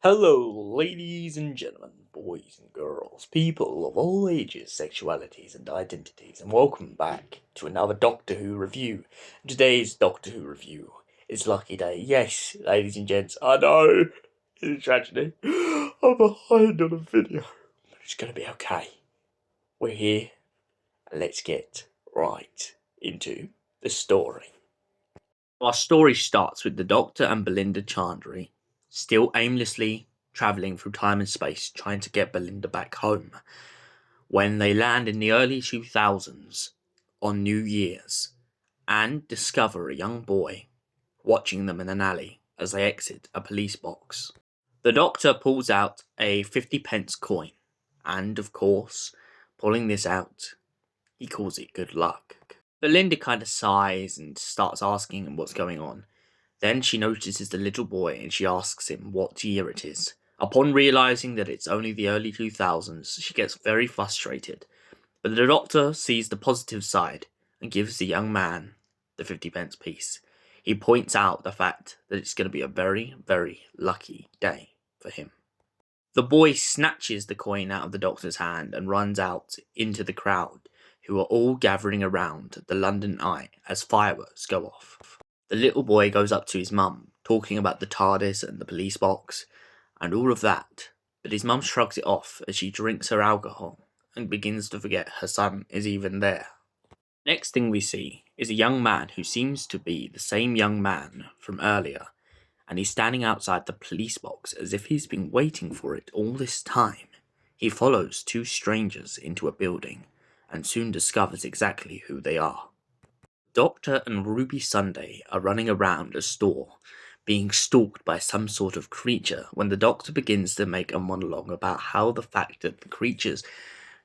Hello, ladies and gentlemen, boys and girls, people of all ages, sexualities, and identities, and welcome back to another Doctor Who review. Today's Doctor Who review is Lucky Day. Yes, ladies and gents, I know it's a tragedy. I'm behind on a video, but it's gonna be okay. We're here, and let's get right into the story. Our story starts with the Doctor and Belinda Chandri still aimlessly travelling through time and space trying to get Belinda back home when they land in the early 2000s on New Year's and discover a young boy watching them in an alley as they exit a police box. The Doctor pulls out a 50p coin and, of course, pulling this out, he calls it good luck. Belinda kind of sighs and starts asking him what's going on. Then she notices the little boy and she asks him what year it is. Upon realizing that it's only the early 2000s, she gets very frustrated. But the Doctor sees the positive side and gives the young man the 50p piece. He points out the fact that it's going to be a very, very lucky day for him. The boy snatches the coin out of the Doctor's hand and runs out into the crowd, who are all gathering around the London Eye as fireworks go off. The little boy goes up to his mum, talking about the Tardis and the police box, and all of that, but his mum shrugs it off as she drinks her alcohol and begins to forget her son is even there. Next thing we see is a young man who seems to be the same young man from earlier, and he's standing outside the police box as if he's been waiting for it all this time. He follows two strangers into a building and soon discovers exactly who they are. Doctor and Ruby Sunday are running around a store, being stalked by some sort of creature when the Doctor begins to make a monologue about how the fact that the creatures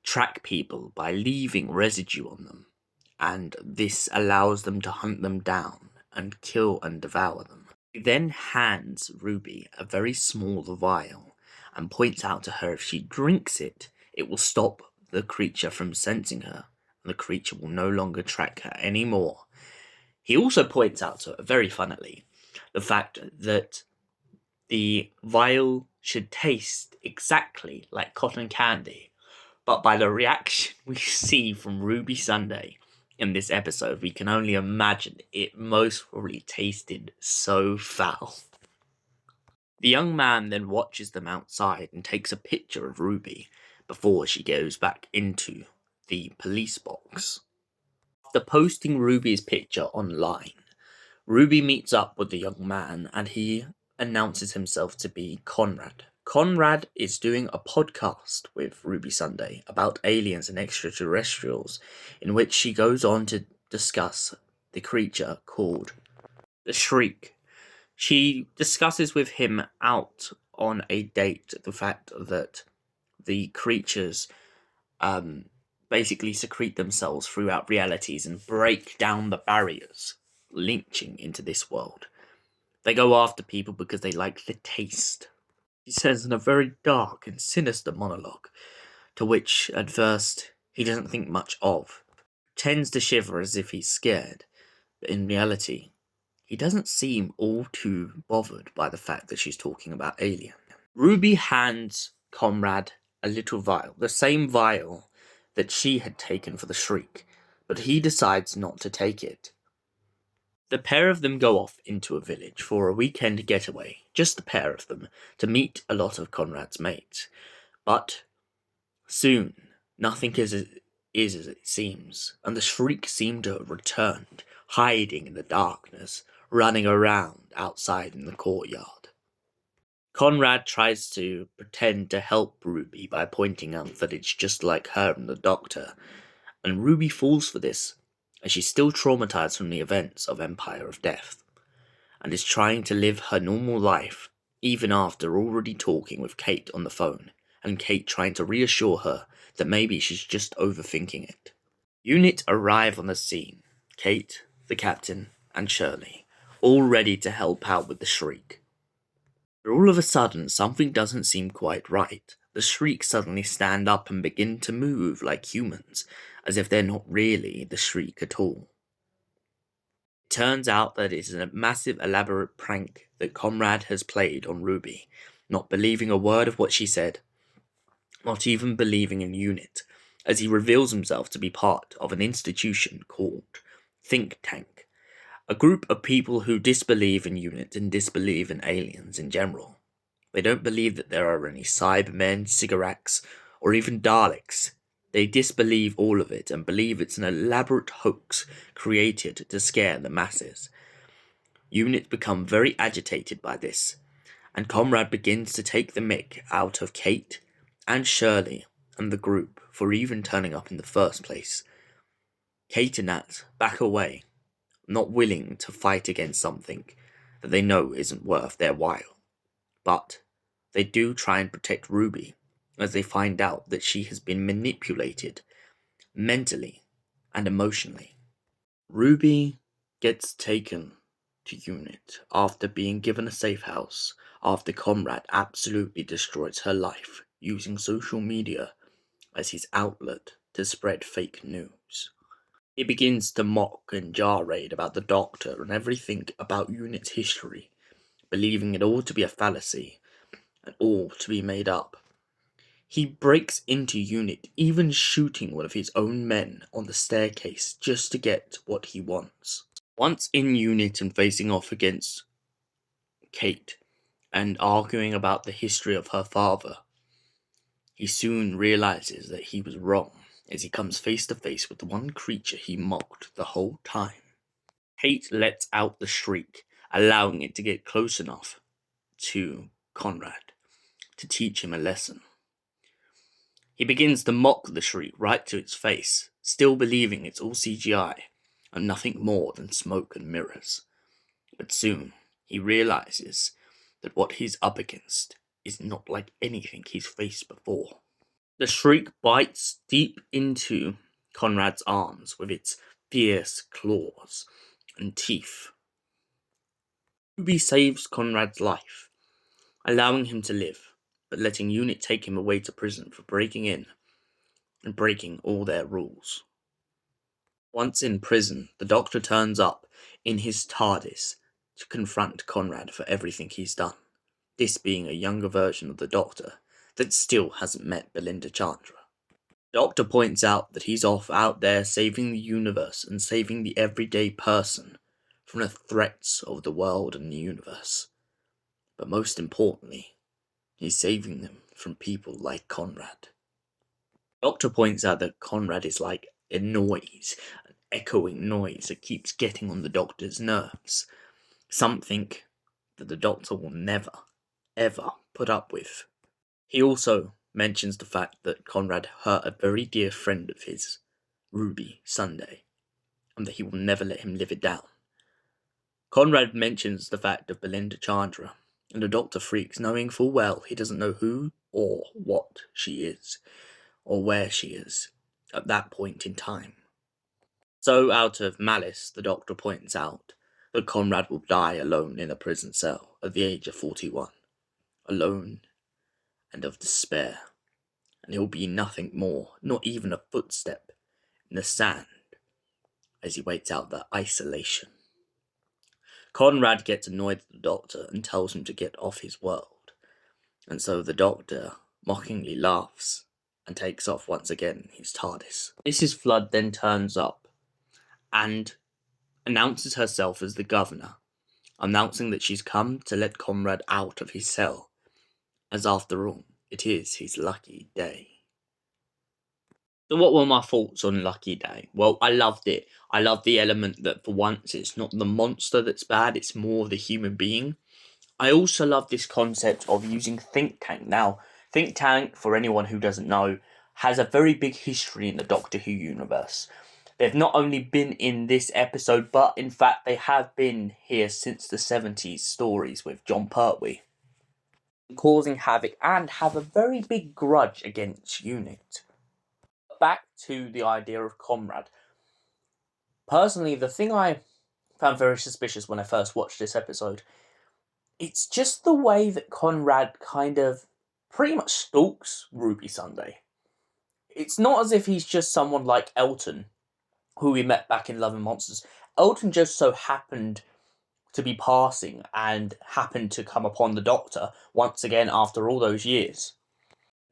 track people by leaving residue on them, and this allows them to hunt them down and kill and devour them. He then hands Ruby a very small vial and points out to her if she drinks it, it will stop the creature from sensing her, and the creature will no longer track her anymore. He also points out to her, very funnily, the fact that the vial should taste exactly like cotton candy, but by the reaction we see from Ruby Sunday in this episode, we can only imagine it most probably tasted so foul. The young man then watches them outside and takes a picture of Ruby before she goes back into the police box. After posting Ruby's picture online, Ruby meets up with the young man and he announces himself to be Conrad. Conrad is doing a podcast with Ruby Sunday about aliens and extraterrestrials, in which she goes on to discuss the creature called the Shriek. She discusses with him out on a date the fact that the creatures basically secrete themselves throughout realities and break down the barriers linking into this world. They go after people because they like the taste. He says in a very dark and sinister monologue, to which at first he doesn't think much of. Tends to shiver as if he's scared, but in reality, he doesn't seem all too bothered by the fact that she's talking about alien. Ruby hands Conrad a little vial, the same vial that she had taken for the Shriek, but he decides not to take it. The pair of them go off into a village for a weekend getaway, just the pair of them, to meet a lot of Conrad's mates. But soon, nothing is as it seems, and the Shriek seem to have returned, hiding in the darkness, running around outside in the courtyard. Conrad tries to pretend to help Ruby by pointing out that it's just like her and the Doctor, and Ruby falls for this, as she's still traumatized from the events of Empire of Death, and is trying to live her normal life, even after already talking with Kate on the phone, and Kate trying to reassure her that maybe she's just overthinking it. Unit arrive on the scene, Kate, the captain, and Shirley, all ready to help out with the Shriek. But all of a sudden, something doesn't seem quite right. The Shriek suddenly stand up and begin to move like humans, as if they're not really the Shriek at all. It turns out that it is a massive elaborate prank that Conrad has played on Ruby, not believing a word of what she said, not even believing in Unit, as he reveals himself to be part of an institution called Think Tank, a group of people who disbelieve in Unit and disbelieve in aliens in general. They don't believe that there are any Cybermen, Cigarettes, or even Daleks. They disbelieve all of it and believe it's an elaborate hoax created to scare the masses. Unit become very agitated by this, and Comrade begins to take the mick out of Kate and Shirley and the group for even turning up in the first place. Kate and Nat back away, not willing to fight against something that they know isn't worth their while. But they do try and protect Ruby, as they find out that she has been manipulated mentally and emotionally. Ruby gets taken to Unit after being given a safe house after Comrade absolutely destroys her life using social media as his outlet to spread fake news. He begins to mock and gyrate about the Doctor and everything about Unit's history, believing it all to be a fallacy and all to be made up. He breaks into Unit, even shooting one of his own men on the staircase just to get what he wants. Once in Unit and facing off against Kate and arguing about the history of her father, he soon realizes that he was wrong as he comes face to face with the one creature he mocked the whole time. Kate lets out the shriek, allowing it to get close enough to Conrad to teach him a lesson. He begins to mock the shriek right to its face, still believing it's all CGI and nothing more than smoke and mirrors. But soon he realizes that what he's up against is not like anything he's faced before. The shriek bites deep into Conrad's arms with its fierce claws and teeth. Ruby saves Conrad's life, allowing him to live, but letting Unit take him away to prison for breaking in and breaking all their rules. Once in prison, the Doctor turns up in his Tardis to confront Conrad for everything he's done, this being a younger version of the Doctor that still hasn't met Belinda Chandra. The Doctor points out that he's off out there saving the universe and saving the everyday person from the threats of the world and the universe. But most importantly, he's saving them from people like Conrad. The Doctor points out that Conrad is like a noise, an echoing noise that keeps getting on the Doctor's nerves. Something that the Doctor will never, ever put up with. He also mentions the fact that Conrad hurt a very dear friend of his, Ruby Sunday, and that he will never let him live it down. Conrad mentions the fact of Belinda Chandra, and the Doctor freaks, knowing full well he doesn't know who or what she is, or where she is, at that point in time. So, out of malice, the Doctor points out that Conrad will die alone in a prison cell at the age of 41, alone and of despair, and he'll be nothing more, not even a footstep in the sand, as he waits out that isolation. Conrad gets annoyed at the Doctor and tells him to get off his world, and so the Doctor mockingly laughs and takes off once again in his Tardis. Mrs. Flood then turns up and announces herself as the governor, announcing that she's come to let Conrad out of his cell, as after all, it is his lucky day. So what were my thoughts on Lucky Day? Well, I loved it. I loved the element that for once it's not the monster that's bad, it's more the human being. I also love this concept of using Think Tank. Now, Think Tank, for anyone who doesn't know, has a very big history in the Doctor Who universe. They've not only been in this episode, but in fact they have been here since the 70s stories with John Pertwee, causing havoc and have a very big grudge against Unit. Back to the idea of Comrade. Personally, the thing I found very suspicious when I first watched this episode, it's just the way that Conrad kind of pretty much stalks Ruby Sunday. It's not as if he's just someone like Elton, who we met back in Love and Monsters. Elton just so happened to be passing and happen to come upon the Doctor once again after all those years.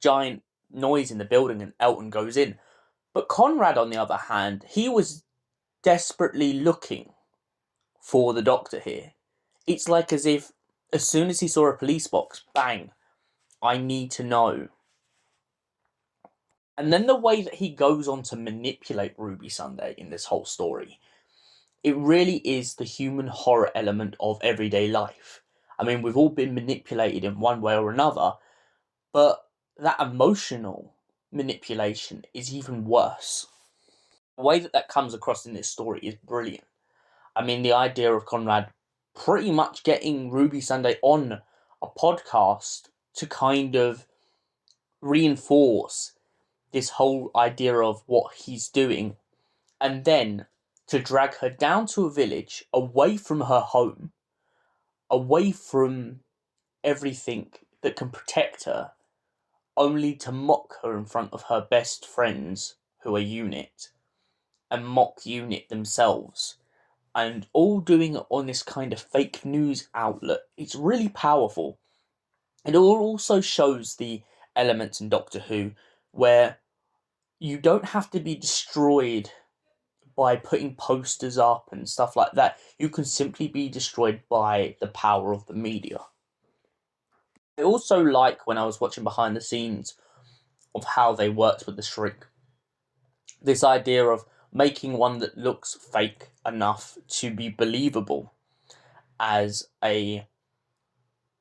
Giant noise in the building and Elton goes in. But Conrad, on the other hand, he was desperately looking for the Doctor here. It's like as if, as soon as he saw a police box, bang, I need to know. And then the way that he goes on to manipulate Ruby Sunday in this whole story, it really is the human horror element of everyday life. I mean, we've all been manipulated in one way or another, but that emotional manipulation is even worse. The way that comes across in this story is brilliant. I mean, the idea of Conrad pretty much getting Ruby Sunday on a podcast to kind of reinforce this whole idea of what he's doing, and then to drag her down to a village away from her home, away from everything that can protect her, only to mock her in front of her best friends who are UNIT, and mock UNIT themselves, and all doing it on this kind of fake news outlet. It's really powerful. It also shows the elements in Doctor Who where you don't have to be destroyed by putting posters up and stuff like that. You can simply be destroyed by the power of the media. I also like, when I was watching behind the scenes of how they worked with the Shriek, this idea of making one that looks fake enough to be believable as a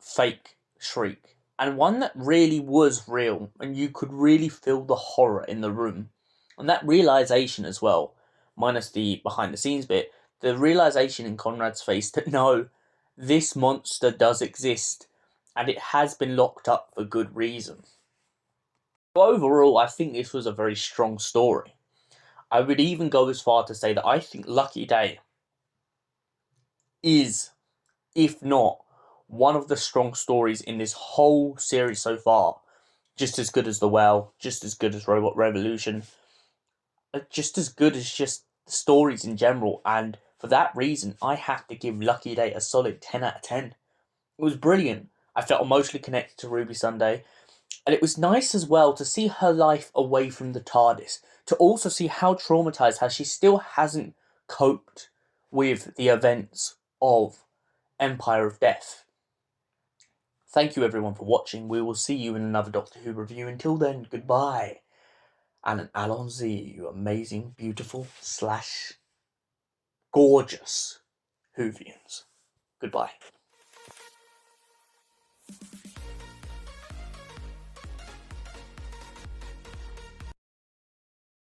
fake Shriek, and one that really was real, and you could really feel the horror in the room. And that realization as well, minus the behind the scenes bit, the realization in Conrad's face that no, this monster does exist, and it has been locked up for good reason. So overall, I think this was a very strong story. I would even go as far to say that I think Lucky Day is, if not, one of the strong stories in this whole series so far. Just as good as The Well, just as good as Robot Revolution, just as good as just the stories in general, and for that reason, I have to give Lucky Day a solid 10 out of 10. It was brilliant. I felt emotionally connected to Ruby Sunday, and it was nice as well to see her life away from the TARDIS, to also see how traumatized, how she still hasn't coped with the events of Empire of Death. Thank you everyone for watching. We will see you in another Doctor Who review. Until then, goodbye. And an allons-y, you amazing, beautiful, / gorgeous Whovians. Goodbye.